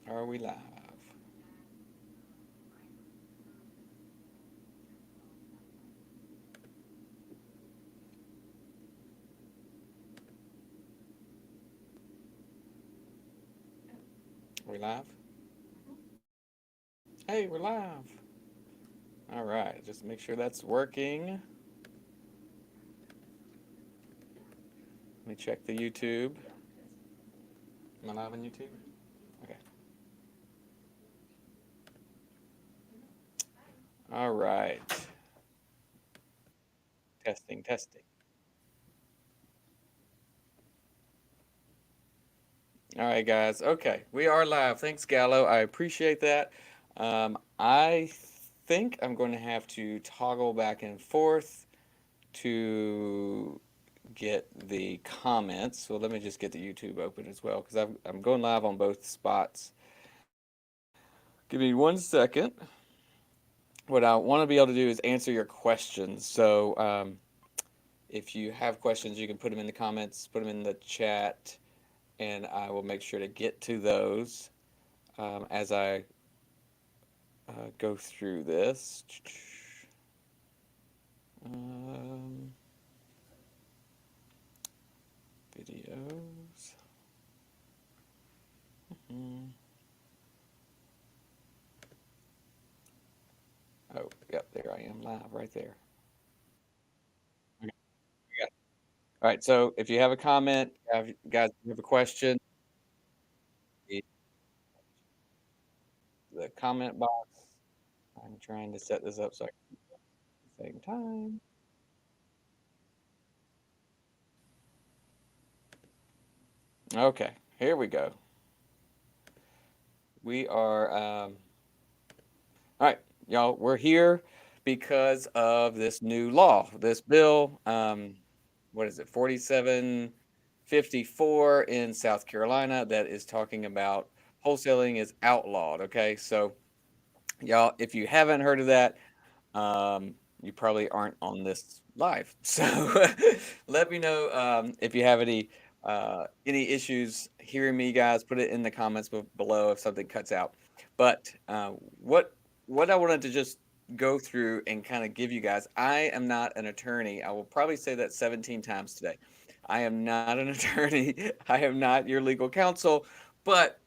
Are we live? Are we live? Hey, we're live. All right, just make sure that's working. Let me check the YouTube. Am I live on YouTube? Okay. All right. Testing, testing. All right, guys. Okay, we are live. Thanks, Gallo. I appreciate that. I think I'm going to have to toggle back and forth to get the comments. So let me just get the YouTube open as well because I'm going live on both spots. Give me 1 second. What I want to be able to do is answer your questions. So if you have questions, you can put them in the comments, put them in the chat, and I will make sure to get to those as I go through this. Um, videos. Mm. Oh, yep, there I am live right there. Okay, we got it. All right, so if you have a comment, guys, if you have a question, the, the comment box. I'm trying to set this up so I can at the same time. Okay, here we go. We are, all right, y'all, we're here because of this new law, this bill. What is it, 4754 in South Carolina that is talking about wholesaling is outlawed. Okay, so y'all, if you haven't heard of that, you probably aren't on this live. So let me know if you have any issues hearing me, guys. Put it in the comments below if something cuts out. But what I wanted to just go through and kind of give you guys, I am not an attorney. I will probably say that 17 times today. I am not an attorney. I am not your legal counsel, but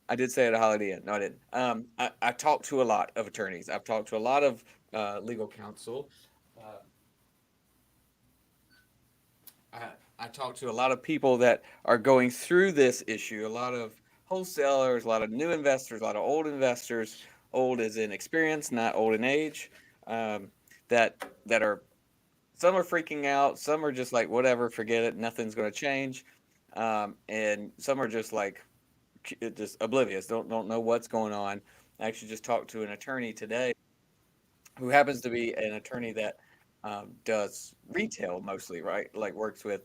I did say it at Holiday Inn. No, I didn't. I talked to a lot of attorneys. I've talked to a lot of legal counsel. Uh, I, I talked to a lot of people that are going through this issue. A lot of wholesalers, a lot of new investors, a lot of old investors. Old as in experience, not old in age. That are some are freaking out. Some are just like whatever, forget it, nothing's going to change. And some are just like just oblivious, don't know what's going on. I actually just talked to an attorney today who happens to be an attorney that does retail mostly, right? Like works with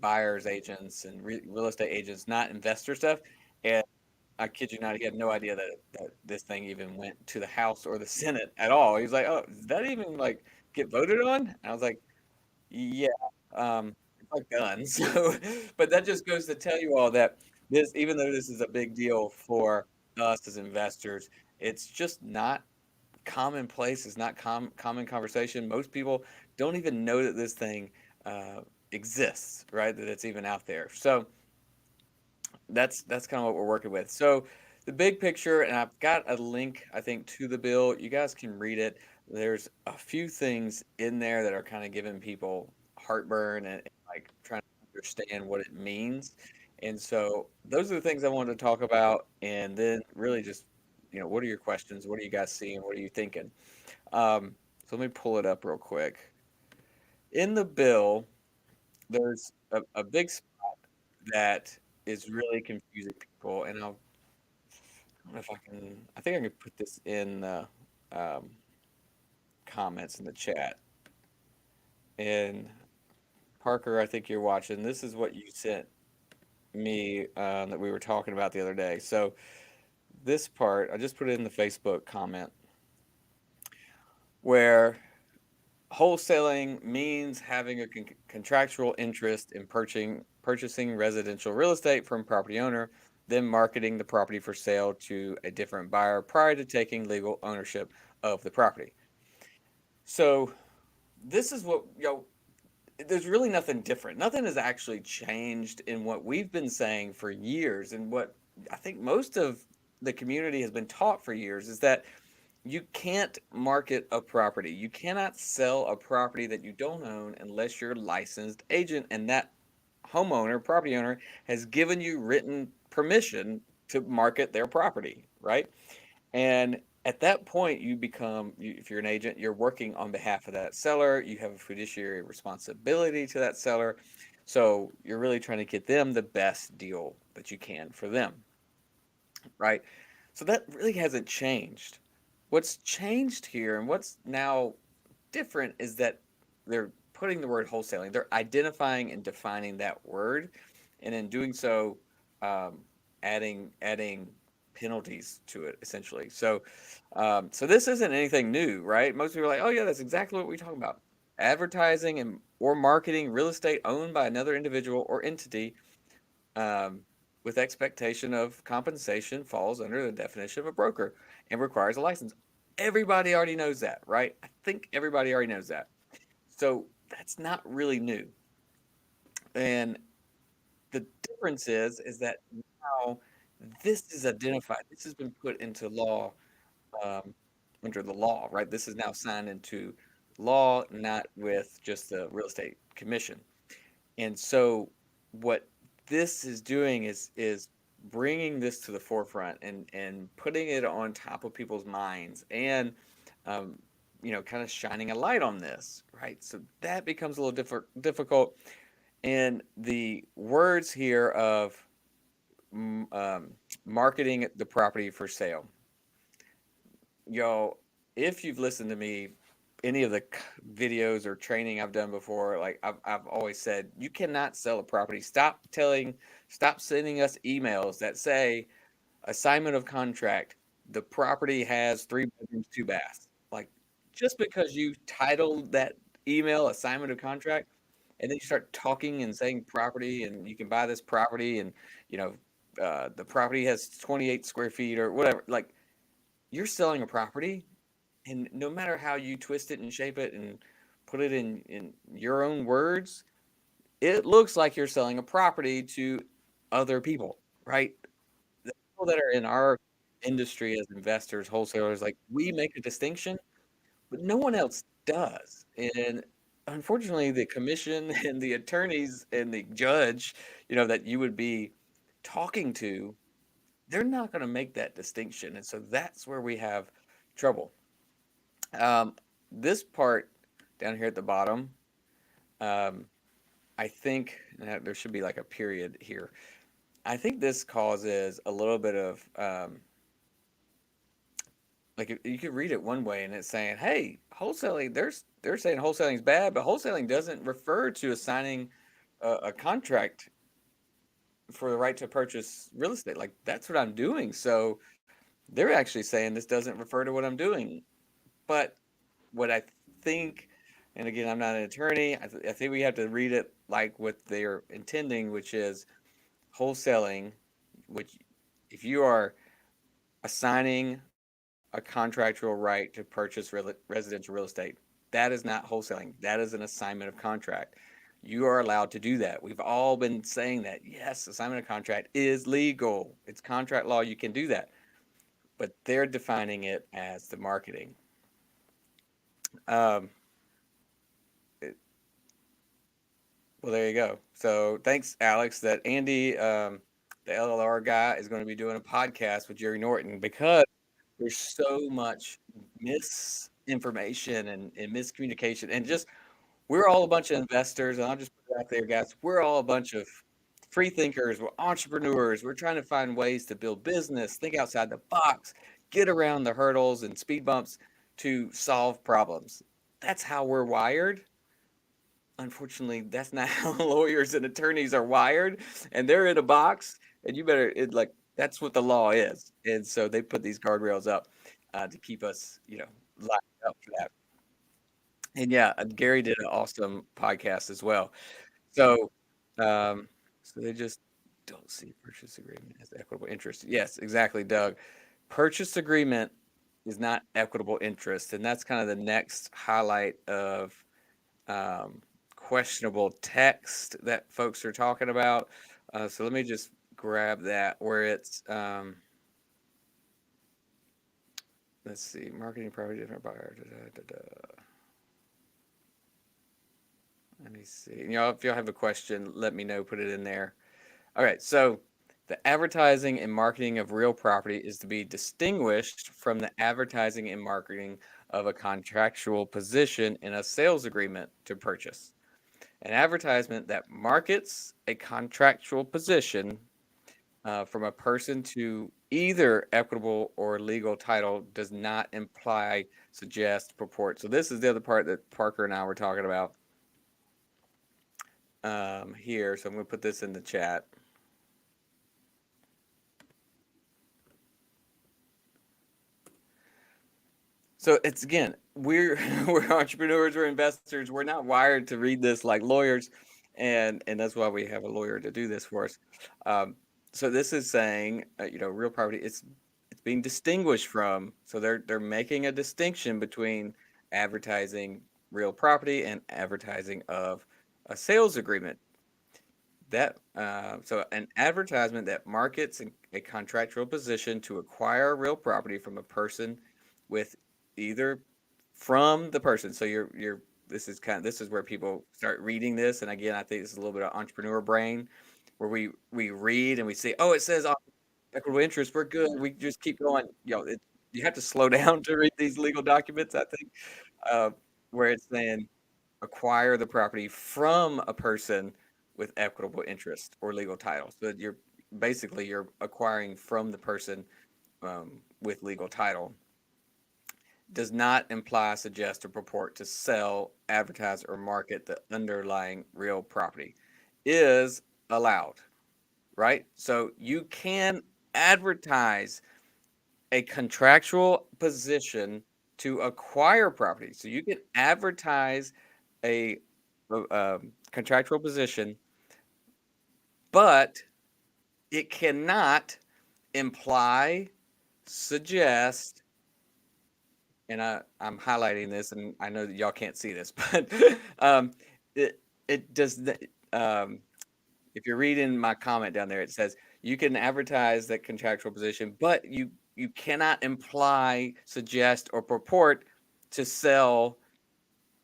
buyers agents and real estate agents, not investor stuff. And I kid you not, he had no idea that this thing even went to the House or the Senate at all. He was like, "Oh, did that even like get voted on?" And I was like, yeah, it's like done. So, but that just goes to tell you all that this, even though this is a big deal for us as investors, it's just not commonplace. It's not common conversation. Most people don't even know that this thing exists, right? That it's even out there. So that's kind of what we're working with. So the big picture, and I've got a link, I think, to the bill. You guys can read it. There's a few things in there that are kind of giving people heartburn and like trying to understand what it means. And so those are the things I wanted to talk about. And then really just, what are your questions? What are you guys seeing? What are you thinking? So let me pull it up real quick. In the bill, there's a big spot that is really confusing people, and I don't know if I can. I think I can put this in the um, comments in the chat. And Parker, I think you're watching. This is what you sent me that we were talking about the other day. So this part, I just put it in the Facebook comment where wholesaling means having a contractual interest in purchasing residential real estate from property owner then marketing the property for sale to a different buyer prior to taking legal ownership of the property. So this is what, there's really nothing different. Nothing has actually changed in what we've been saying for years, and what I think most of the community has been taught for years is that you can't market a property. You cannot sell a property that you don't own unless you're a licensed agent and that homeowner, property owner, has given you written permission to market their property, right? And at that point, if you're an agent, you're working on behalf of that seller. You have a fiduciary responsibility to that seller. So you're really trying to get them the best deal that you can for them, right? So that really hasn't changed. What's changed here and what's now different is that they're putting the word wholesaling. They're identifying and defining that word, and in doing so, um, adding penalties to it essentially. So this isn't anything new, right? Most people are like, "Oh yeah, that's exactly what we're talking about." Advertising and or marketing real estate owned by another individual or entity, um, with expectation of compensation falls under the definition of a broker and requires a license. Everybody already knows that, right? I think everybody already knows that. So that's not really new. And the difference is that now this is identified. This has been put into law, um, under the law, right? This is now signed into law, not with just the real estate commission. And so what this is doing is bringing this to the forefront and putting it on top of people's minds and, um, kind of shining a light on this, right? So that becomes a little difficult. And the words here of, marketing the property for sale, yo, if you've listened to me, any of the videos or training I've done before, like I've always said, you cannot sell a property. Stop sending us emails that say assignment of contract. The property has 3 bedrooms, 2 baths. Like, just because you titled that email assignment of contract, and then you start talking and saying property, and you can buy this property, and you know, the property has 28 square feet or whatever. Like, you're selling a property, and no matter how you twist it and shape it and put it in your own words, it looks like you're selling a property to other people, right? The people that are in our industry as investors, wholesalers, like, we make a distinction, but no one else does. And unfortunately, the commission and the attorneys and the judge, that you would be talking to, they're not going to make that distinction. And so that's where we have trouble. Um, this part down here at the bottom, um, I think there should be like a period here. I think this causes a little bit of, like, you could read it one way and it's saying, "Hey, wholesaling." They're saying wholesaling is bad, but wholesaling doesn't refer to assigning a contract for the right to purchase real estate. Like, that's what I'm doing. So they're actually saying this doesn't refer to what I'm doing. But what I think, and again, I'm not an attorney, I think we have to read it like what they're intending, which is wholesaling, which, if you are assigning a contractual right to purchase residential real estate, that is not wholesaling. That is an assignment of contract. You are allowed to do that. We've all been saying that. Yes, assignment of contract is legal. It's contract law. You can do that. But they're defining it as the marketing. Um, Well, there you go. So thanks, Alex. That Andy, the LLR guy, is going to be doing a podcast with Jerry Norton, because there's so much misinformation and miscommunication, and just, we're all a bunch of investors, and I'll just put it out there, guys. We're all a bunch of free thinkers. We're entrepreneurs. We're trying to find ways to build business, think outside the box, get around the hurdles and speed bumps to solve problems. That's how we're wired. Unfortunately, that's not how lawyers and attorneys are wired, and they're in a box, and that's what the law is. And so they put these guardrails up, to keep us, lined up for that. And yeah, Gary did an awesome podcast as well. So, um, so they just don't see purchase agreement as equitable interest. Yes, exactly, Doug. Purchase agreement is not equitable interest, and that's kind of the next highlight of um, questionable text that folks are talking about. So let me just grab that where it's let's see, marketing property different buyer. Da, da, da, da. Let me see. If y'all have a question, let me know. Put it in there. All right, so the advertising and marketing of real property is to be distinguished from the advertising and marketing of a contractual position in a sales agreement to purchase. An advertisement that markets a contractual position from a person to either equitable or legal title does not imply, suggest, purport. So this is the other part that Parker and I were talking about here. So I'm going to put this in the chat. So it's again, we're we're entrepreneurs, we're investors, we're not wired to read this like lawyers, and that's why we have a lawyer to do this for us. Um, so this is saying, real property. It's being distinguished from. So they're making a distinction between advertising real property and advertising of a sales agreement. So an advertisement that markets a contractual position to acquire real property from a person with either from the person. So you're this is where people start reading this, and again, I think this is a little bit of entrepreneur brain, where we read and we say, oh, it says equitable interest, we're good, we just keep going. You have to slow down to read these legal documents. I think uh, where it's saying acquire the property from a person with equitable interest or legal title. So that you're acquiring from the person with legal title. Does not imply, suggest, or purport to sell, advertise, or market the underlying real property. Is allowed, right? So you can advertise a contractual position to acquire property. So you can advertise a, contractual position, but it cannot imply, suggest, and I'm highlighting this, and I know that y'all can't see this, but um, it it does. Um, if you're reading my comment down there, it says you can advertise that contractual position, but you cannot imply, suggest, or purport to sell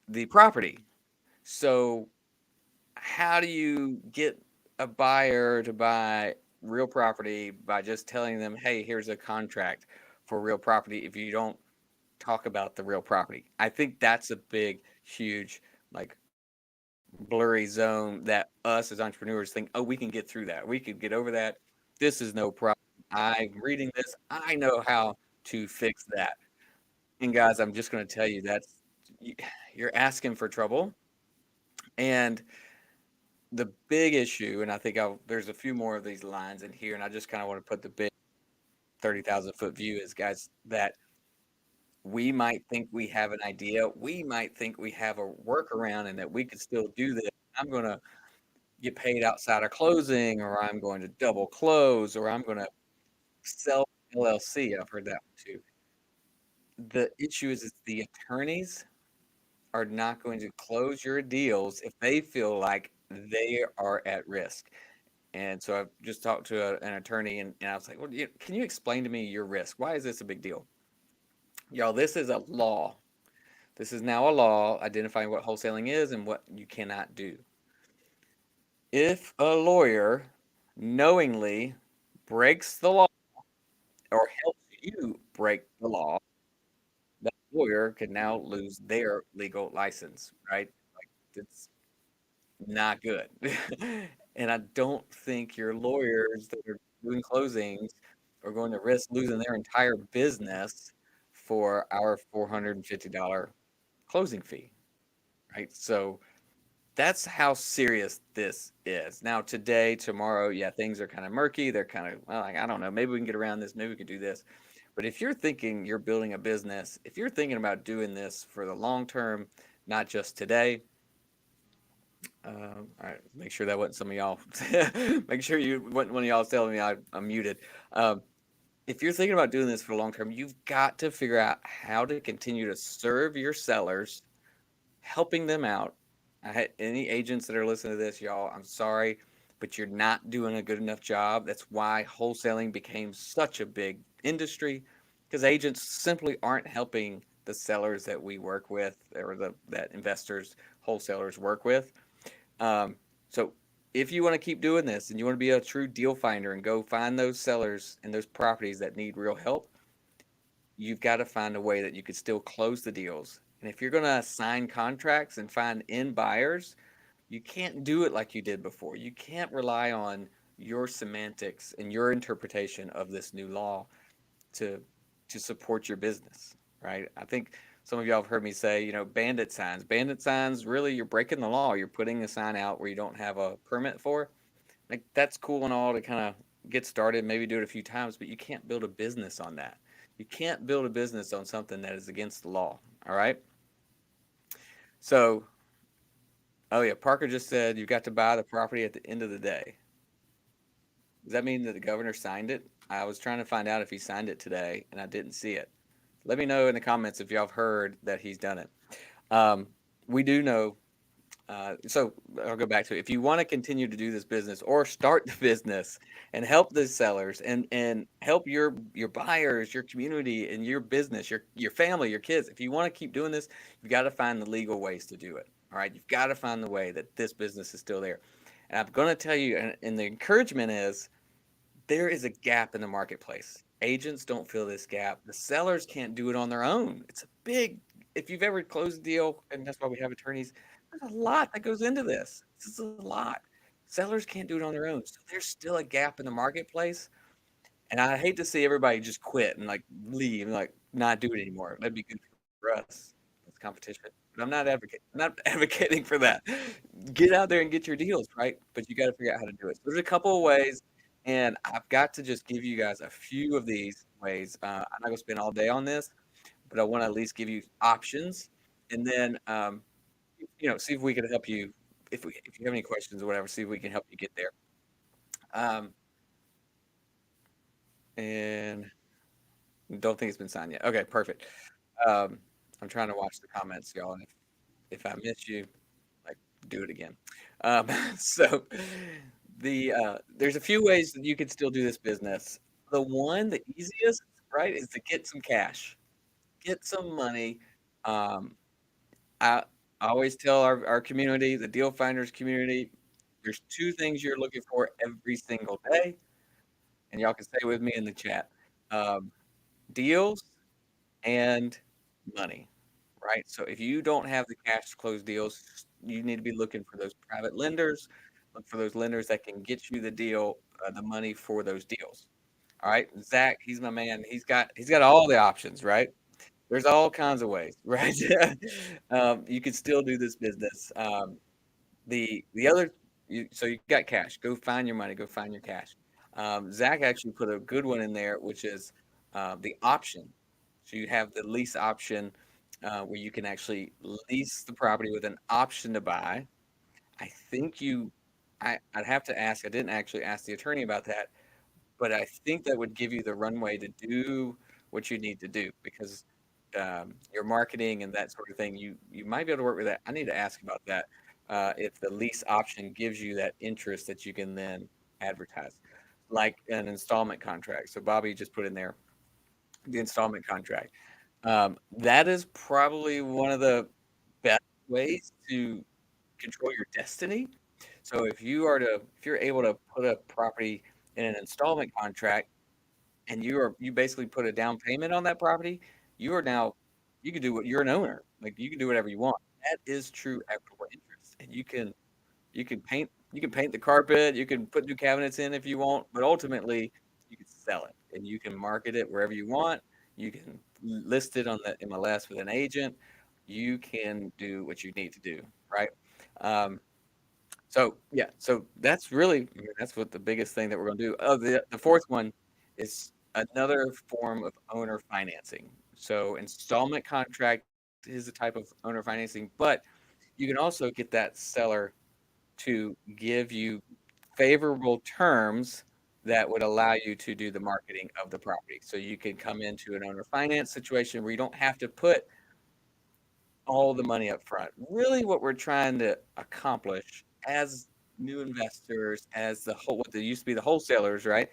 the property. So how do you get a buyer to buy real property by just telling them, "Hey, here's a contract for real property," if you don't talk about the real property? I think that's a big, huge, like blurry zone that us as entrepreneurs think, "Oh, we can get through that. We could get over that. This is no problem. I'm reading this. I know how to fix that." And guys, I'm just going to tell you that's you're asking for trouble. And the big issue, and I think there's a few more of these lines in here, and I just kind of want to put the big 30,000 foot view is, guys, that we might think we have an idea, we might think we have a workaround, and that we could still do this. I'm going to get paid outside of closing, or I'm going to double close, or I'm going to sell LLC. I've heard that one too. The issue is the attorneys are not going to close your deals if they feel like they are at risk. And so I've just talked to an attorney, and I was like, well, can you explain to me your risk? Why is this a big deal? Y'all, this is a law. This is now a law identifying what wholesaling is and what you cannot do. If a lawyer knowingly breaks the law or helps you break the law, that lawyer could now lose their legal license, right? Like, it's not good. And I don't think your lawyers that are doing closings are going to risk losing their entire business for our $450 closing fee, right? So that's how serious this is. Now, today, tomorrow, yeah, things are kind of murky. They're kind of, well, like, I don't know, maybe we can get around this, maybe we could do this. But if you're thinking you're building a business, if you're thinking about doing this for the long term, not just today, All right, make sure that wasn't some of y'all. Make sure you wasn't one of y'all telling me I'm muted. Um, if you're thinking about doing this for the long term, you've got to figure out how to continue to serve your sellers, helping them out. Any agents that are listening to this, y'all, I'm sorry, but you're not doing a good enough job. That's why wholesaling became such a big industry, because agents simply aren't helping the sellers that we work with, or that investors, wholesalers work with. Um, so if you want to keep doing this and you want to be a true deal finder and go find those sellers and those properties that need real help, you've got to find a way that you could still close the deals. And if you're going to sign contracts and find end buyers, you can't do it like you did before. You can't rely on your semantics and your interpretation of this new law to support your business, right? I think some of y'all have heard me say, bandit signs. Bandit signs, really, you're breaking the law. You're putting a sign out where you don't have a permit for. Like, that's cool and all to kind of get started, maybe do it a few times, but you can't build a business on that. You can't build a business on something that is against the law. All right. So, oh yeah, Parker just said you got to buy the property at the end of the day. Does that mean that the governor signed it? I was trying to find out if he signed it today, and I didn't see it. Let me know in the comments if y'all have heard that he's done it. Um, we do know. So I'll go back to it. If you want to continue to do this business or start the business and help the sellers and help your buyers, your community, and your business, your family, your kids, if you want to keep doing this, you've got to find the legal ways to do it. All right, you've got to find the way that this business is still there. And I'm going to tell you, and the encouragement is there is a gap in the marketplace. Agents don't fill this gap. The sellers can't do it on their own. It's a big, if you've ever closed a deal, and that's why we have attorneys, there's a lot that goes into this. This is a lot. Sellers can't do it on their own. So there's still a gap in the marketplace. And I hate to see everybody just quit and like leave and like not do it anymore. That'd be good for us as competition. But I'm not advocating for that. Get out there and get your deals, right? But you got to figure out how to do it. So there's a couple of ways, and I've got to just give you guys a few of these ways. I'm not gonna spend all day on this, but I want to at least give you options, and then see if we can help you. If you have any questions or whatever, see if we can help you get there. Um, and don't think it's been signed yet. Okay, perfect. Um, I'm trying to watch the comments, y'all, and if I miss you, like do it again. Um, so there's a few ways that you could still do this business. The easiest, right, is to get some cash, get some money. Um, I, I always tell our community, the deal finders community, there's two things you're looking for every single day, and y'all can stay with me in the chat. Um, Deals and money, right? So if you don't have the cash to close deals, you need to be looking for those private lenders, look for those lenders that can get you the deal, the money for those deals. All right, Zach, he's my man. He's got all the options, right? There's all kinds of ways, right? You could still do this business. The other, so you got cash. Go find your money. Go find your cash. Zach actually put a good one in there, which is the option. So you have the lease option where you can actually lease the property with an option to buy. I think I'd have to ask. I didn't actually ask the attorney about that, but I think that would give you the runway to do what you need to do because your marketing and that sort of thing, you might be able to work with that. I need to ask about that. If the lease option gives you that interest that you can then advertise, like an installment contract. So Bobby just put in there the installment contract. That is probably one of the best ways to control your destiny. So if you're able to put a property in an installment contract and you basically put a down payment on that property, you are now you can do what you're an owner. Like you can do whatever you want. That is true equitable interest. And you can paint the carpet, you can put new cabinets in if you want, but ultimately you can sell it and you can market it wherever you want. You can list it on the MLS with an agent. You can do what you need to do, right? Um, so yeah, so that's really that's what the biggest thing that we're going to do. Oh, the fourth one is another form of owner financing. So installment contract is a type of owner financing, but you can also get that seller. to give you favorable terms that would allow you to do the marketing of the property. So you can come into an owner finance situation where you don't have to put all the money up front. Really, what we're trying to accomplish as new investors, as the whole what they used to be the wholesalers, right?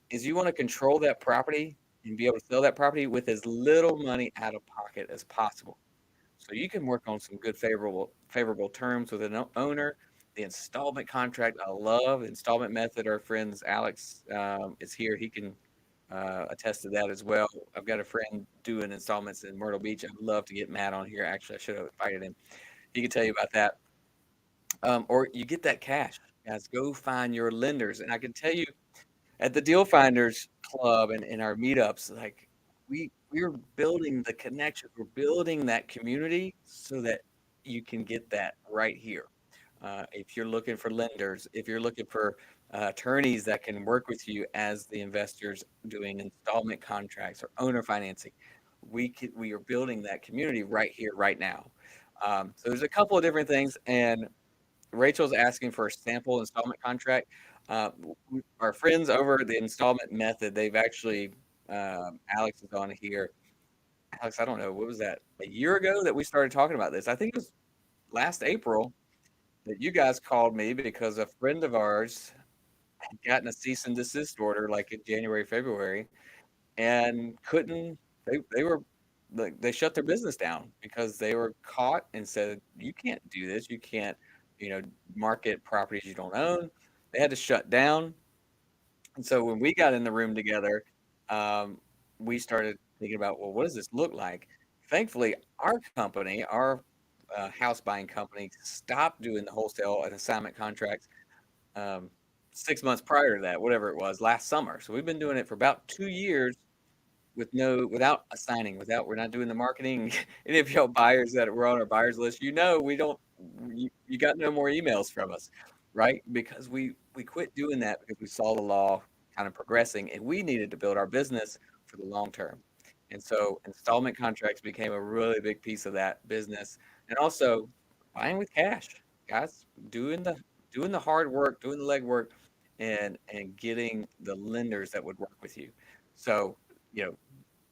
Is you want to control that property and be able to sell that property with as little money out of pocket as possible. So you can work on some good favorable terms with an owner. The installment contract, I love the installment method. Our friends Alex is here. He can attest to that as well. I've got a friend doing installments in Myrtle Beach. I'd love to get Matt on here. Actually, I should have invited him. He can tell you about that. Or you get that cash, guys. Go find your lenders, and I can tell you at the Deal Finders Club and in our meetups, like we're building the connection, we're building that community so that you can get that right here. If you're looking for lenders, if you're looking for attorneys that can work with you as the investors doing installment contracts or owner financing, we are building that community right here, right now. So there's a couple of different things, and Rachel's asking for a sample installment contract. Our friends over at the installment method, they've actually, Alex is on here. Alex, I don't know, what was that? A year ago that we started talking about this. I think it was last April that you guys called me because a friend of ours had gotten a cease and desist order like in January, February, and couldn't, they were, like, they shut their business down because they were caught and said, you can't do this. You can't, you know, market properties you don't own. They had to shut down. And so when we got in the room together, um, we started thinking about, well, what does this look like? Thankfully, our company, our house buying company, stopped doing the wholesale and assignment contracts um, 6 months prior to that, whatever it was, last summer. So we've been doing it for about 2 years without assigning, without we're not doing the marketing. Any of y'all buyers that were on our buyers list, we don't you got no more emails from us, right? Because we quit doing that because we saw the law kind of progressing and we needed to build our business for the long term. And so installment contracts became a really big piece of that business. And also buying with cash, guys, doing the hard work, doing the legwork and getting the lenders that would work with you. So, you know,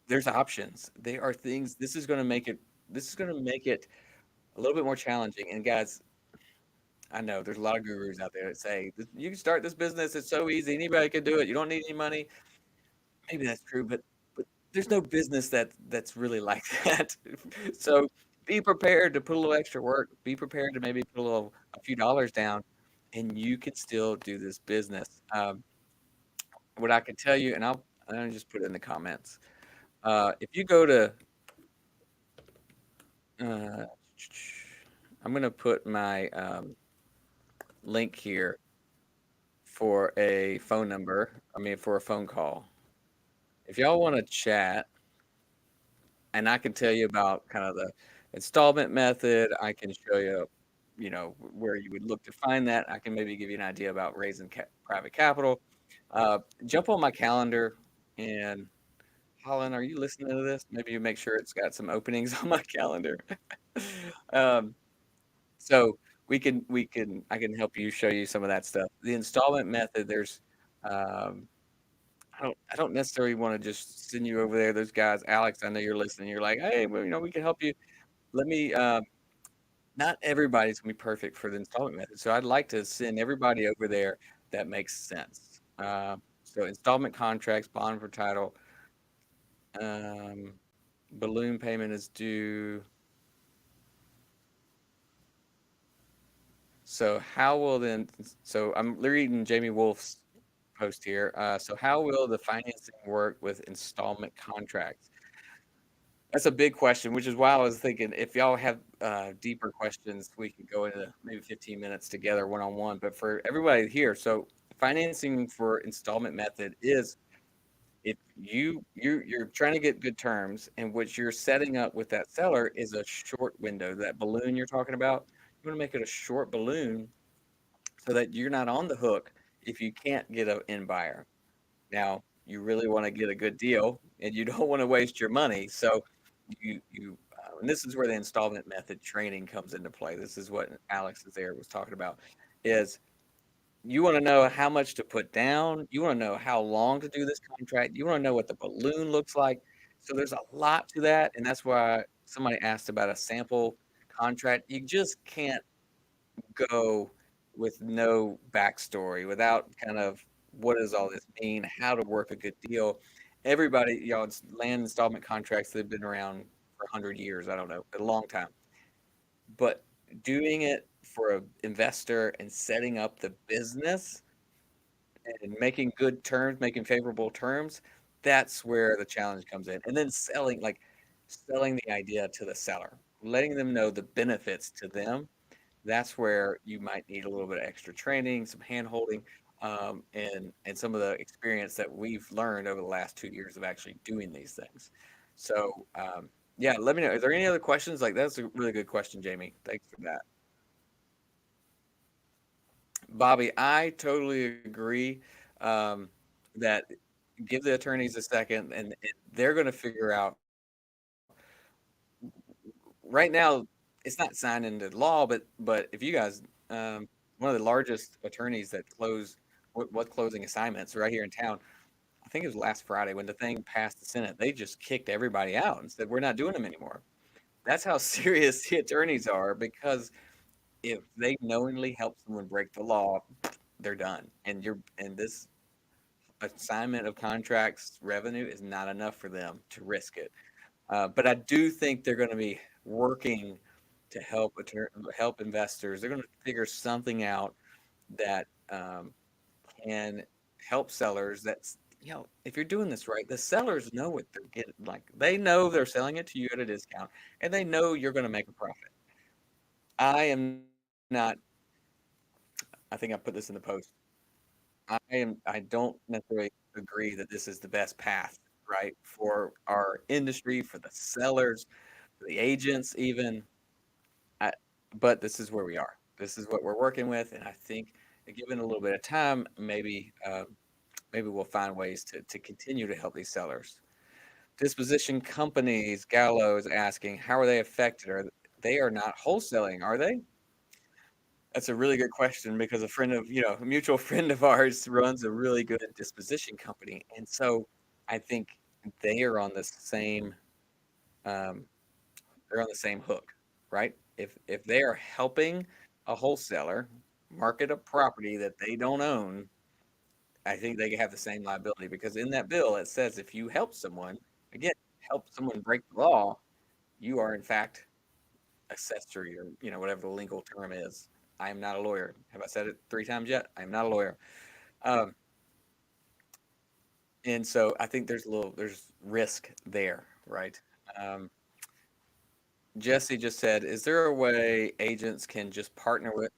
there's options. There are things. This is going to make it. This is going to make it a little bit more challenging. And guys, I know there's a lot of gurus out there that say you can start this business. It's so easy. Anybody can do it. You don't need any money. Maybe that's true, but there's no business that's really like that. So be prepared to put a little extra work. Be prepared to maybe put a few dollars down, and you can still do this business. What I can tell you, and I'll just put it in the comments. If you go to Uh, I'm gonna put my link here for a phone number. I mean, for a phone call. If y'all want to chat, and I can tell you about kind of the installment method, I can show you, where you would look to find that. I can maybe give you an idea about raising private capital. Jump on my calendar and Holland, are you listening to this? Maybe you make sure it's got some openings on my calendar. um, So I can help you show you some of that stuff. The installment method, there's I don't necessarily want to just send you over there. Those guys, Alex, I know you're listening. You're like, hey, well, we can help you. Let me not everybody's gonna be perfect for the installment method. So I'd like to send everybody over there that makes sense. So installment contracts, bond for title, um, balloon payment is due. So how will then? So I'm reading Jamie Wolf's post here. So how will the financing work with installment contracts? That's a big question, which is why I was thinking if y'all have deeper questions, we could go into maybe 15 minutes together one on one. But for everybody here, so financing for installment method is if you're trying to get good terms, and what you're setting up with that seller is a short window. That balloon you're talking about, you want to make it a short balloon so that you're not on the hook if you can't get an end buyer. Now, you really want to get a good deal and you don't want to waste your money. So and this is where the installment method training comes into play. This is what Alex is there was talking about. is you want to know how much to put down. You want to know how long to do this contract. You want to know what the balloon looks like. So there's a lot to that, and that's why somebody asked about a sample contract. You just can't go with no backstory, without kind of what does all this mean, how to work a good deal. Everybody, it's land installment contracts that have been around for 100 years. I don't know, a long time. But doing it for an investor and setting up the business and making good terms, making favorable terms, that's where the challenge comes in. And then selling the idea to the seller, letting them know the benefits to them. That's where you might need a little bit of extra training, some hand holding, and some of the experience that we've learned over the last 2 years of actually doing these things. So, yeah, let me know. Is there any other questions? Like, that's a really good question, Jamie. Thanks for that. Bobby, I totally agree, um, that give the attorneys a second, and they're going to figure out. Right now, it's not signed into law, but if you guys, one of the largest attorneys that close what closing assignments right here in town, I think it was last Friday when the thing passed the Senate, they just kicked everybody out and said we're not doing them anymore. That's how serious the attorneys are, because if they knowingly help someone break the law, they're done. And this assignment of contracts revenue is not enough for them to risk it. But I do think they're going to be working to help investors. They're going to figure something out that, can help sellers. That's, if you're doing this right, the sellers know what they're getting. Like, they know they're selling it to you at a discount, and they know you're going to make a profit. I am not. I think I put this in the post. I don't necessarily agree that this is the best path, right, for our industry, for the sellers, for the agents, even. I, but this is where we are. This is what we're working with, and I think, given a little bit of time, maybe we'll find ways to continue to help these sellers. Disposition companies, Gallo is asking, how are they affected? They are not wholesaling, are they? That's a really good question, because a mutual friend of ours runs a really good disposition company. And so I think they are on the same, um, they're on the same hook, right? If they are helping a wholesaler market a property that they don't own, I think they have the same liability, because in that bill it says if you help someone, again, help someone break the law, you are in fact accessory, or whatever the legal term is. I am not a lawyer. Have I said it 3 times yet? I am not a lawyer. Um, and so I think there's risk there, right? Um, Jesse just said, is there a way agents can just partner with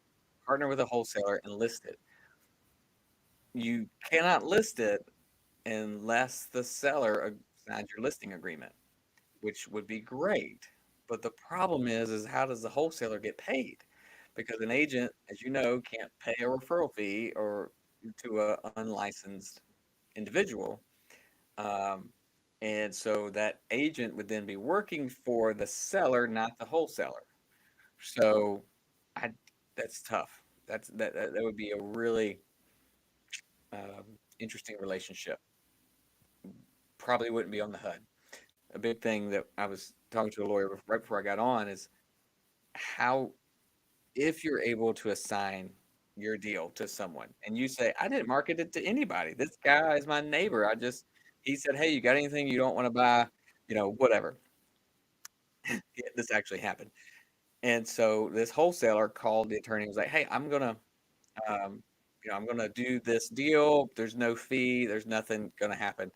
a wholesaler and list it? You cannot list it unless the seller signs your listing agreement, which would be great. But the problem is how does the wholesaler get paid? Because an agent, as you know, can't pay a referral fee or to a unlicensed individual. Um, and so that agent would then be working for the seller, not the wholesaler. So I that's tough. That would be a really, interesting relationship. Probably wouldn't be on the HUD. A big thing that I was talking to a lawyer right before I got on is how, if you're able to assign your deal to someone and you say, I didn't market it to anybody. This guy is my neighbor. He said, hey, you got anything you don't want to buy? Whatever. Yeah, this actually happened. And so this wholesaler called the attorney and was like, hey, I'm gonna do this deal. There's no fee. There's nothing gonna happen.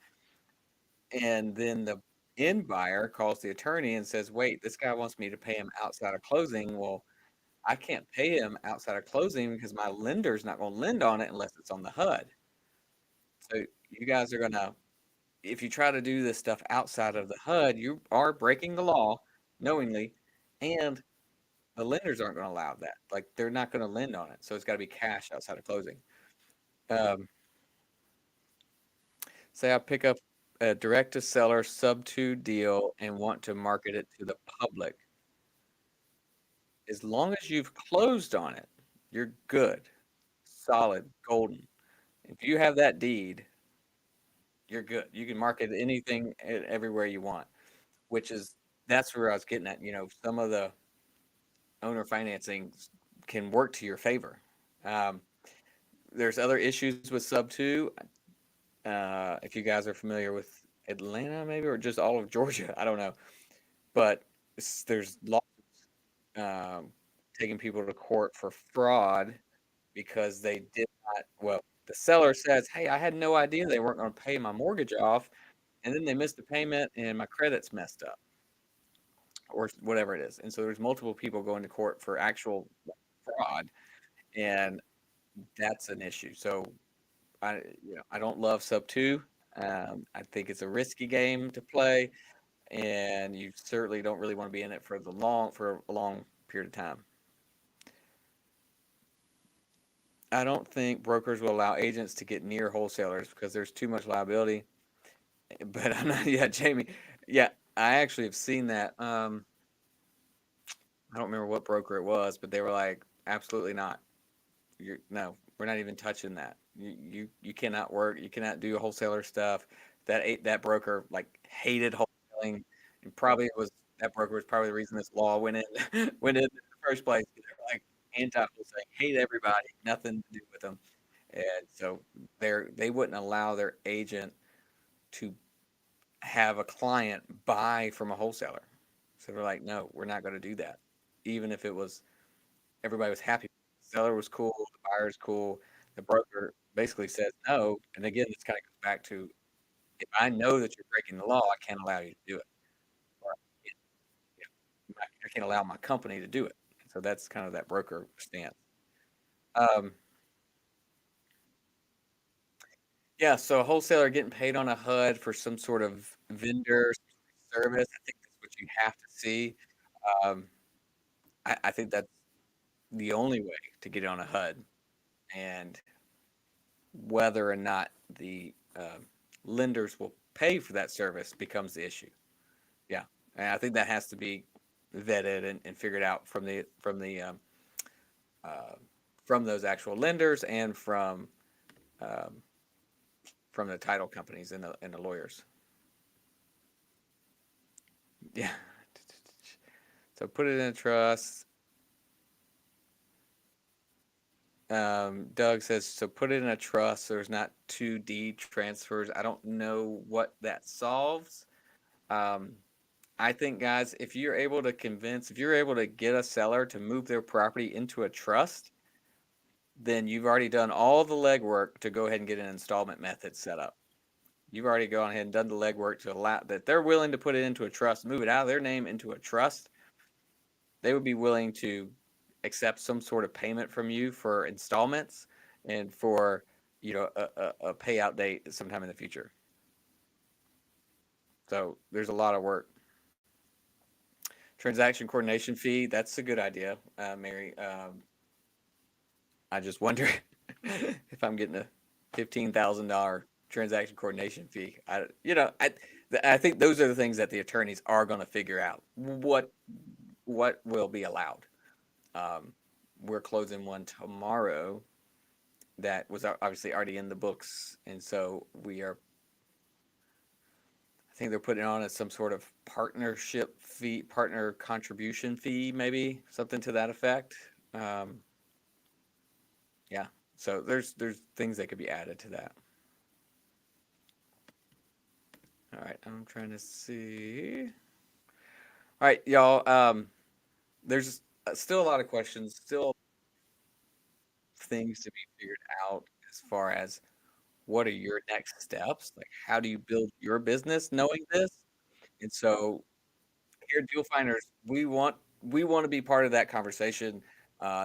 And then the end buyer calls the attorney and says, wait, this guy wants me to pay him outside of closing. Well, I can't pay him outside of closing because my lender's not going to lend on it unless it's on the HUD. So you guys are going to, if you try to do this stuff outside of the HUD, you are breaking the law knowingly, and the lenders aren't going to allow that. Like, they're not going to lend on it. So it's got to be cash outside of closing. Um, Say I pick up a direct to seller sub two deal and want to market it to the public. As long as you've closed on it, you're good. solid, golden. If you have that deed, you're good. You can market anything everywhere you want, which is that's where I was getting at. Some of the owner financing can work to your favor. Um, there's other issues with sub two. If you guys are familiar with Atlanta, maybe, or just all of Georgia, I don't know. But there's law um, taking people to court for fraud because they did not. Well, the seller says, "Hey, I had no idea they weren't going to pay my mortgage off, and then they missed a payment, and my credit's messed up, or whatever it is." And so there's multiple people going to court for actual fraud, and that's an issue. So I don't love sub two. I think it's a risky game to play, and you certainly don't really want to be in it for a long period of time. I don't think brokers will allow agents to get near wholesalers because there's too much liability. But I'm not, yeah, Jamie. Yeah, I actually have seen that. I don't remember what broker it was, but they were like, absolutely not. No, we're not even touching that. You cannot work. You cannot do wholesaler stuff. That broker like hated wholesaling, and probably it was that broker was probably the reason this law went in went in the first place. They're like anti wholesaling, hate everybody, nothing to do with them, and so they wouldn't allow their agent to have a client buy from a wholesaler. So they're like, no, we're not going to do that, even if it was everybody was happy. The seller was cool, the buyer's cool. The broker basically says no. And again, this kind of goes back to if I know that you're breaking the law, I can't allow you to do it. Or I can't allow my company to do it. So that's kind of that broker stance. Um, yeah, so a wholesaler getting paid on a HUD for some sort of vendor service, I think that's what you have to see. Um, I think that's the only way to get on a HUD. And whether or not the lenders will pay for that service becomes the issue. Yeah, and I think that has to be vetted and figured out uh, from those actual lenders and um, from the title companies and the lawyers. Yeah. So put it in a trust. Doug says so. Put it in a trust. So there's not two deed transfers. I don't know what that solves. Um, I think, guys, if you're able to get a seller to move their property into a trust, then you've already done all the legwork to go ahead and get an installment method set up. You've already gone ahead and done the legwork to allow that they're willing to put it into a trust, move it out of their name into a trust. They would be willing to accept some sort of payment from you for installments and for a payout date sometime in the future. So there's a lot of work. Transaction coordination fee, that's a good idea, Mary. I just wonder if I'm getting a $15,000 transaction coordination fee. I think those are the things that the attorneys are going to figure out. What will be allowed? Um, we're closing one tomorrow that was obviously already in the books, and so we are. I think they're putting it on as some sort of partnership fee, partner contribution fee, maybe something to that effect. Um, yeah. So there's things that could be added to that. All right, I'm trying to see. All right, y'all. There's still a lot of questions, still things to be figured out as far as what are your next steps? Like, how do you build your business knowing this? And so here at Deal Finders, we want to be part of that conversation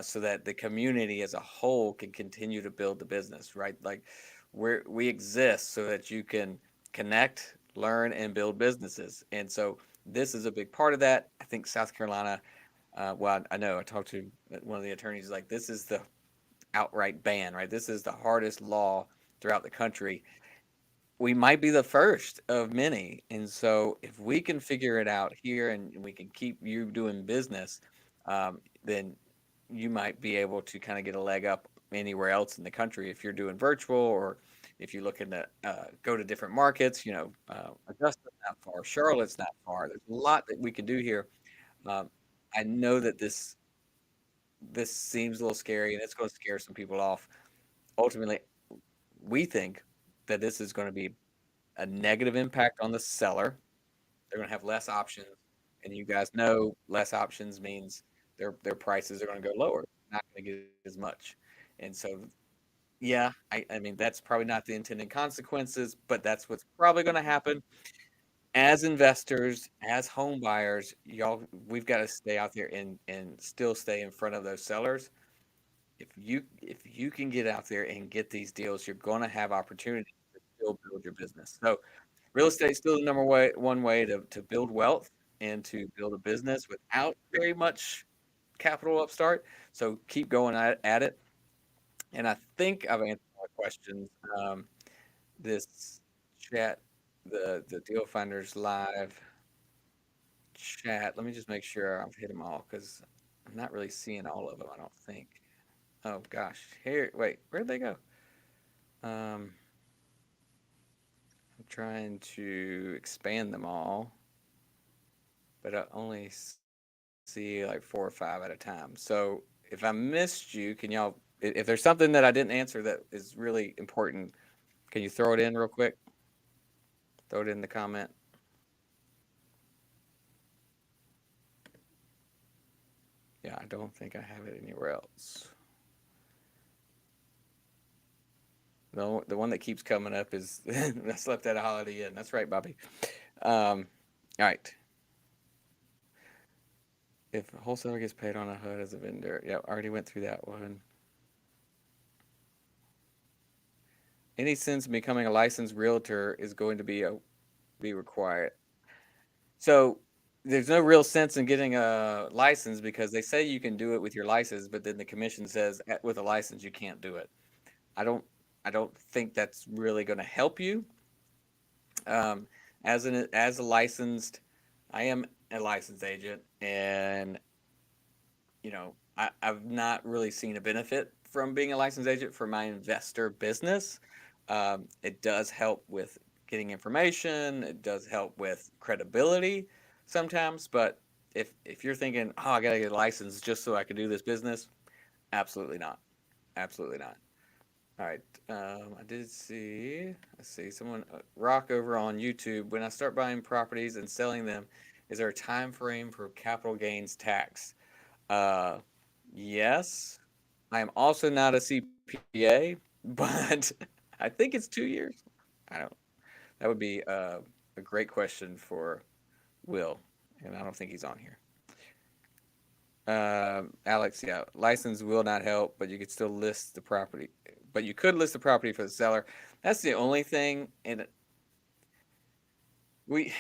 so that the community as a whole can continue to build the business, right? Like we exist so that you can connect, learn, and build businesses. And so this is a big part of that. I think South Carolina, well, I know I talked to one of the attorneys, like this is the outright ban, right? This is the hardest law throughout the country. We might be the first of many. And so if we can figure it out here and we can keep you doing business, then you might be able to kind of get a leg up anywhere else in the country. If you're doing virtual, or if you're looking to go to different markets, Augusta's not far, Charlotte's not far. There's a lot that we can do here. Um, I know that this seems a little scary, and it's going to scare some people off. Ultimately, we think that this is going to be a negative impact on the seller. They're going to have less options, and you guys know less options means their prices are going to go lower, not going to get as much. And so, yeah, I mean that's probably not the intended consequences, but that's what's probably going to happen. As investors, as home buyers, y'all, we've got to stay out there and still stay in front of those sellers. If you can get out there and get these deals, you're going to have opportunities to still build your business. So real estate is still the one way to build wealth and to build a business without very much capital upstart. So keep going at it. And I think I've answered all the questions. This chat, the Deal Finders Live chat. Let me just make sure I've hit them all because I'm not really seeing all of them. I don't think. Oh gosh, here. Wait, where'd they go? I'm trying to expand them all, but I only see like 4 or 5 at a time. So if I missed you, can y'all? If there's something that I didn't answer that is really important, can you throw it in real quick? Throw it in the comment. Yeah, I don't think I have it anywhere else. The one that keeps coming up is I slept at a Holiday Inn. That's right, Bobby. All right. If a wholesaler gets paid on a HUD as a vendor, yeah, already went through that one. Any sense in becoming a licensed realtor is going to be required. So there's no real sense in getting a license because they say you can do it with your license, but then the commission says with a license you can't do it. I don't I don't think that's really going to help you. Um, as a licensed, I am a licensed agent, and I've not really seen a benefit from being a licensed agent for my investor business. It does help with getting information. It does help with credibility sometimes. But if you're thinking, oh, I gotta get a license just so I can do this business, absolutely not. Absolutely not. All right. I did see. Let's see. Someone rock over on YouTube. When I start buying properties and selling them, is there a time frame for capital gains tax? Uh, yes. I am also not a CPA, but I think it's 2 years. I don't. That would be a great question for Will, and I don't think he's on here. Alex, yeah, license will not help, but you could still list the property. But you could list the property for the seller. That's the only thing, and we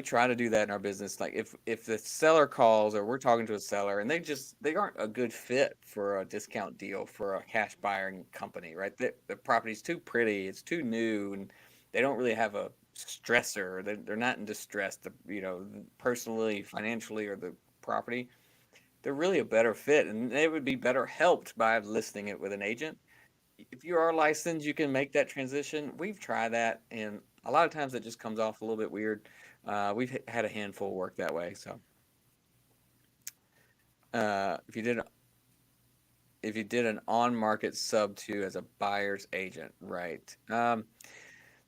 try to do that in our business. Like if the seller calls or we're talking to a seller and they aren't a good fit for a discount deal for a cash buying company, right? The property's too pretty, it's too new, and they don't really have a stressor. They're not in distress, personally, financially, or the property. They're really a better fit, and they would be better helped by listing it with an agent. If you are licensed, you can make that transition. We've tried that, and a lot of times it just comes off a little bit weird. We've had a handful work that way. So uh, if you did if you did an on market sub to as a buyer's agent, right? The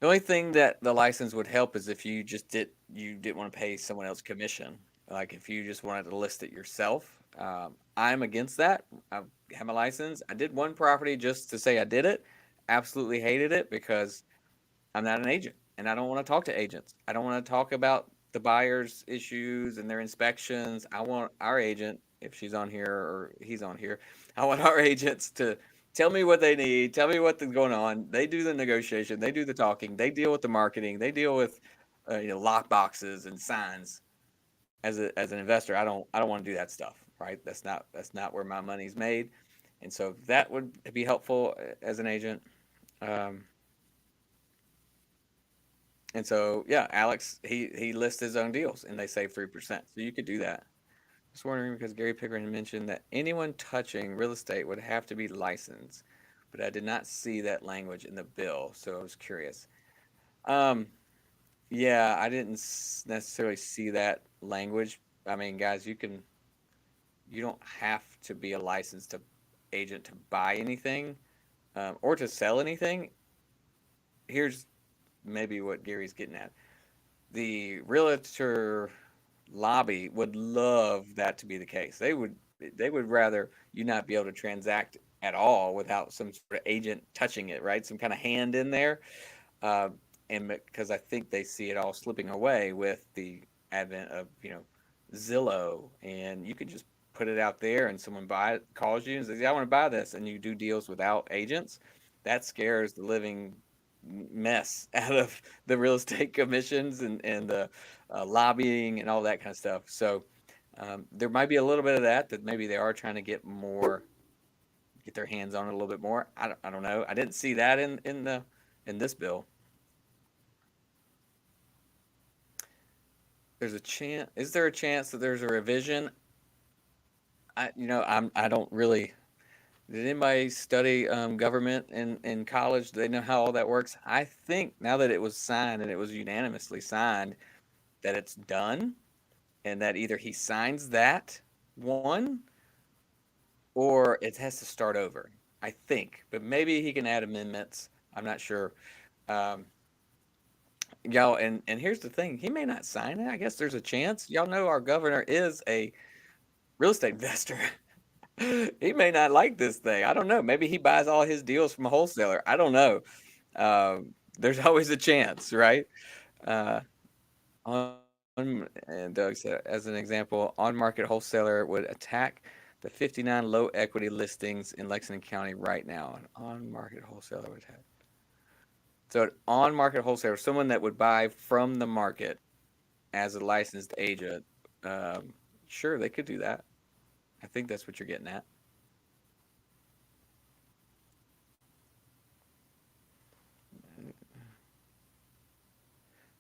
only thing that the license would help is if you didn't want to pay someone else commission. Like if you just wanted to list it yourself. I'm against that. I have a license. I did one property just to say I did it. Absolutely hated it because I'm not an agent and I don't want to talk to agents. I don't want to talk about the buyer's issues and their inspections. I want our agent, if she's on here or he's on here, I want our agents to tell me what they need, tell me what's going on. They do the negotiation, they do the talking, they deal with the marketing, they deal with lock boxes and signs. As an investor, I don't want to do that stuff, right? That's not where my money's made. And so that would be helpful as an agent. Um, And so, yeah, Alex, he lists his own deals and they save 3%. So you could do that. Just wondering because Gary Pickering mentioned that anyone touching real estate would have to be licensed. but I did not see that language in the bill, so I was curious. Um, yeah, I didn't necessarily see that language. I mean, guys, you don't have to be a licensed agent to buy anything or to sell anything. Here's maybe what Gary's getting at. The realtor lobby would love that to be the case. They would rather you not be able to transact at all without some sort of agent touching it, right? Some kind of hand in there. Uh, and because I think they see it all slipping away with the advent of, Zillow, and you could just put it out there, and someone calls you and says, "Yeah, I want to buy this," and you do deals without agents. That scares the living mess out of the real estate commissions and the lobbying and all that kind of stuff. So there might be a little bit of that maybe they are trying to get their hands on it a little bit more. I don't know. I didn't see that in this bill. There's a chance. Is there a chance that there's a revision? I don't really. Did anybody study government in college? Do they know how all that works? I think now that it was signed and it was unanimously signed, that it's done, and that either he signs that one or it has to start over. I think, but maybe he can add amendments. I'm not sure. Um, y'all, and here's the thing: he may not sign it. I guess there's a chance. Y'all know our governor is a real estate investor. He may not like this thing. I don't know. Maybe he buys all his deals from a wholesaler. I don't know. There's always a chance, right? Uh, and Doug said, as an example, on-market wholesaler would attack the 59 low equity listings in Lexington County right now. An on-market wholesaler would attack. So an on-market wholesaler, someone that would buy from the market as a licensed agent, um, sure, they could do that. I think that's what you're getting at.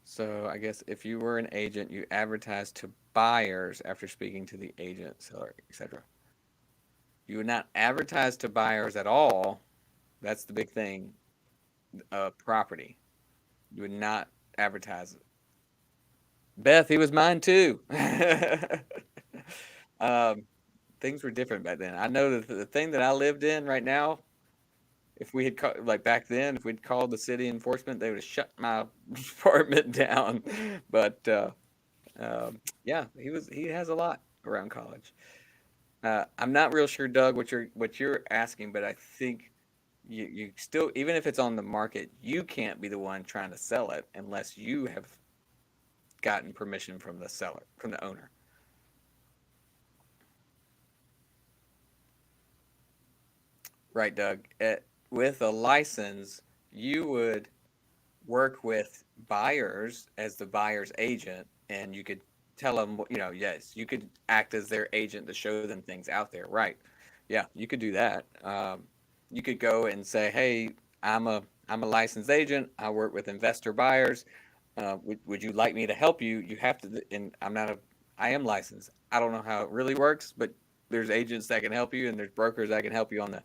So I guess if you were an agent, you advertise to buyers after speaking to the agent, seller, etc. You would not advertise to buyers at all. That's the big thing. Property. You would not advertise it. Beth, he was mine too. um, things were different back then. I know that the thing that I lived in right now, if we had like back then, if we'd called the city enforcement, they would have shut my apartment down. But yeah, he has a lot around college. I'm not real sure, Doug, what you're asking, but I think you still, even if it's on the market, you can't be the one trying to sell it unless you have gotten permission from the seller, from the owner. Right, Doug. With a license, you would work with buyers as the buyer's agent, and you could tell them, yes, you could act as their agent to show them things out there. Right. Yeah, you could do that. You could go and say, hey, I'm a I'm a licensed agent. I work with investor buyers. Would you like me to help you? You have to, and I am licensed. I don't know how it really works, but there's agents that can help you, and there's brokers that can help you on the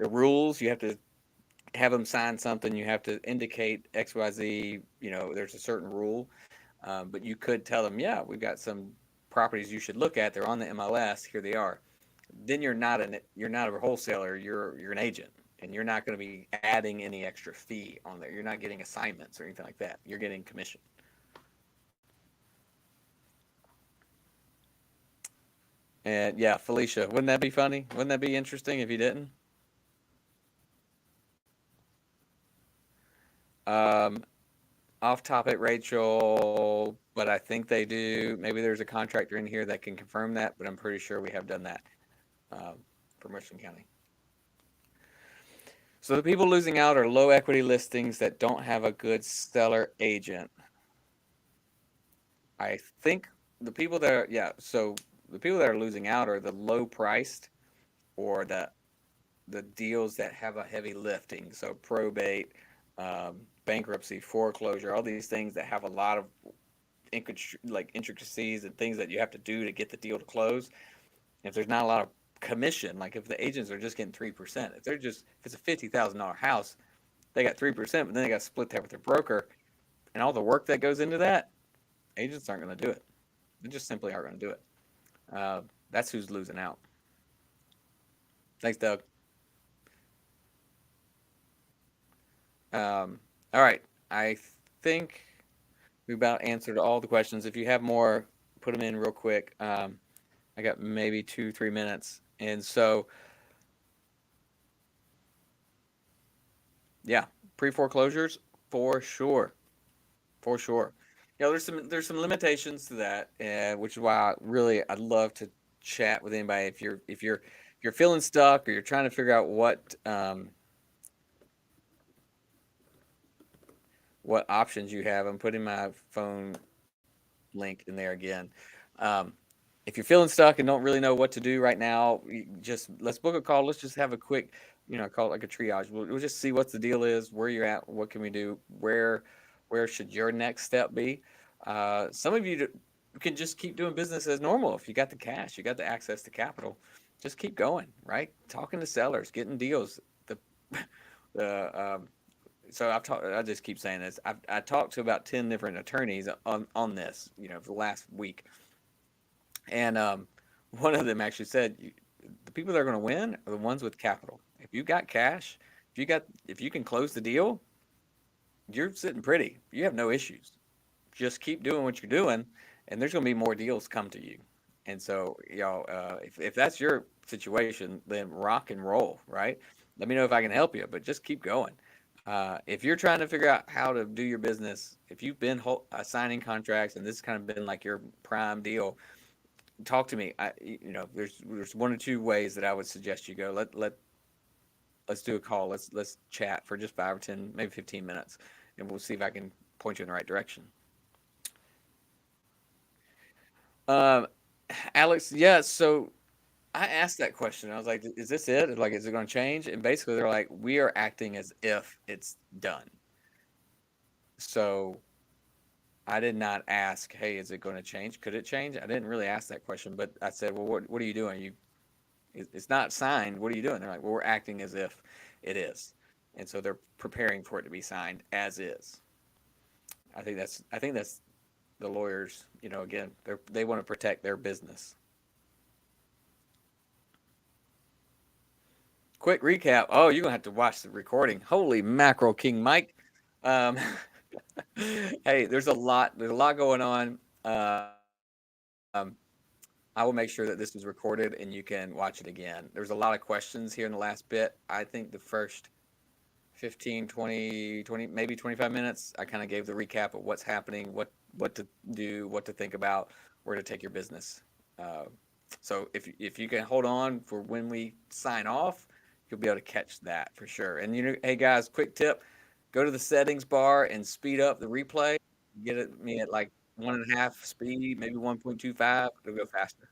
rules. You have to have them sign something. You have to indicate XYZ. There's a certain rule, but you could tell them, yeah, we've got some properties you should look at. They're on the MLS. Here they are. Then you're not a wholesaler. You're an agent, and you're not going to be adding any extra fee on there. You're not getting assignments or anything like that. You're getting commission. And yeah, Felicia, wouldn't that be funny? Wouldn't that be interesting if you didn't? Um, Off topic, Rachel, but I think they do. Maybe there's a contractor in here that can confirm that, but I'm pretty sure we have done that um, for Mercer County. So the people losing out are low equity listings that don't have a good seller agent. I think so the people that are losing out are the low priced or the deals that have a heavy lifting. So probate, bankruptcy, foreclosure, all these things that have a lot of like intricacies and things that you have to do to get the deal to close. If there's not a lot of commission. Like if the agents are just getting 3%, if it's a $50,000 house, they got 3%, but then they got to split that with their broker, and all the work that goes into that, agents aren't going to do it. They just simply aren't going to do it. Uh, that's who's losing out. Thanks, Doug. All right, I think we about answered all the questions. If you have more, put them in real quick. I got maybe 2, 3 minutes, and so yeah, pre foreclosures for sure, for sure. There's some limitations to that, which is why I'd love to chat with anybody if you're feeling stuck or you're trying to figure out what options you have. I'm putting my phone link in there again. Um, if you're feeling stuck and don't really know what to do right now, just let's book a call. Let's just have a quick, call it like a triage. We'll just see what the deal is, where you're at, what can we do, where should your next step be. Some of you can just keep doing business as normal. If you got the cash, you got the access to capital, just keep going, right? Talking to sellers, getting deals. The the so I've talked. I just keep saying this. I talked to about 10 different attorneys on this, for the last week, and one of them actually said, the people that are going to win are the ones with capital. If you got cash, if you can close the deal, you're sitting pretty. You have no issues. Just keep doing what you're doing, and there's going to be more deals come to you. And so, y'all, if that's your situation, then rock and roll, right? Let me know if I can help you, but just keep going. If you're trying to figure out how to do your business, if you've been signing contracts and this has kind of been like your prime deal, talk to me. There's one or two ways that I would suggest you go. Let's do a call. Let's chat for just 5 or 10, maybe 15 minutes, and we'll see if I can point you in the right direction. Um, Alex, yeah. So I asked that question. I was like, "Is this it? Like, is it going to change?" And basically, they're like, "We are acting as if it's done." So I did not ask, "Hey, is it going to change? Could it change?" I didn't really ask that question, but I said, "Well, what are you doing? It's not signed. What are you doing?" They're like, "Well, we're acting as if it is," and so they're preparing for it to be signed as is. I think that's the lawyers. Again, they want to protect their business. Quick recap. Oh, you're gonna have to watch the recording. Holy mackerel, King Mike. Um, hey, There's a lot going on. Um, I will make sure that this is recorded and you can watch it again. There's a lot of questions here in the last bit. I think the first 15, 20, maybe 25 minutes, I kind of gave the recap of what's happening, what to do, what to think about, where to take your business. Uh, so if you can hold on for when we sign off, you'll be able to catch that for sure. And hey guys, quick tip: go to the settings bar and speed up the replay. Me at like 1.5 speed, maybe 1.25. It'll go faster.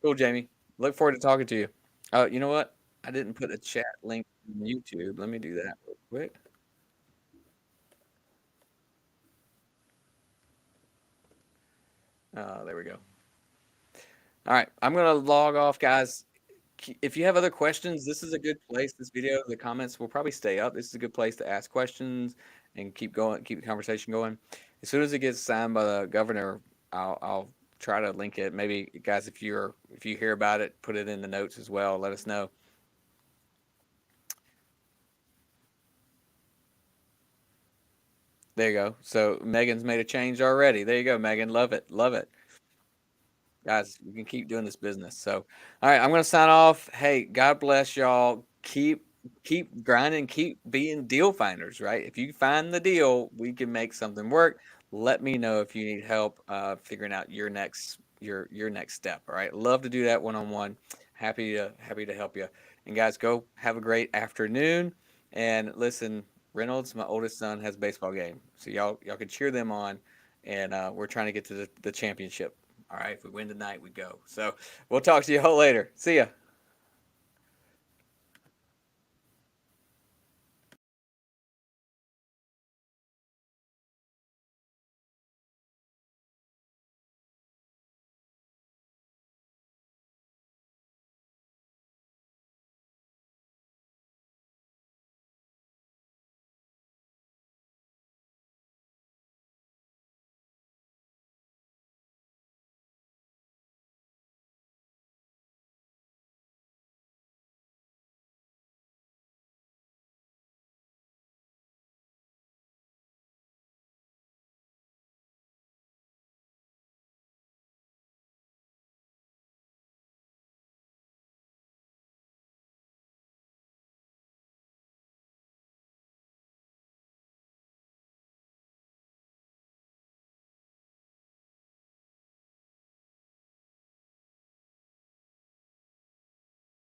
Cool, Jamie. Look forward to talking to you. Oh, you know what? I didn't put a chat link on YouTube. Let me do that real quick. There we go. All right, I'm gonna log off, guys. If you have other questions, this is a good place. This video, the comments will probably stay up. This is a good place to ask questions and keep going, keep the conversation going. As soon as it gets signed by the governor, I'll try to link it. Maybe guys, if you hear about it, put it in the notes as well. Let us know. There you go. So Megan's made a change already. There you go, Megan. Love it. Love it. Guys, we can keep doing this business. So, all right, I'm going to sign off. Hey, God bless y'all. Keep grinding, keep being deal finders, right? If you find the deal, we can make something work. Let me know if you need help figuring out your next step, all right? Love to do that one-on-one. Happy to help you. And guys, go have a great afternoon. And listen, Reynolds, my oldest son, has a baseball game. So y'all can cheer them on, and we're trying to get to the championship. All right, if we win tonight, we go. So we'll talk to you all later. See ya.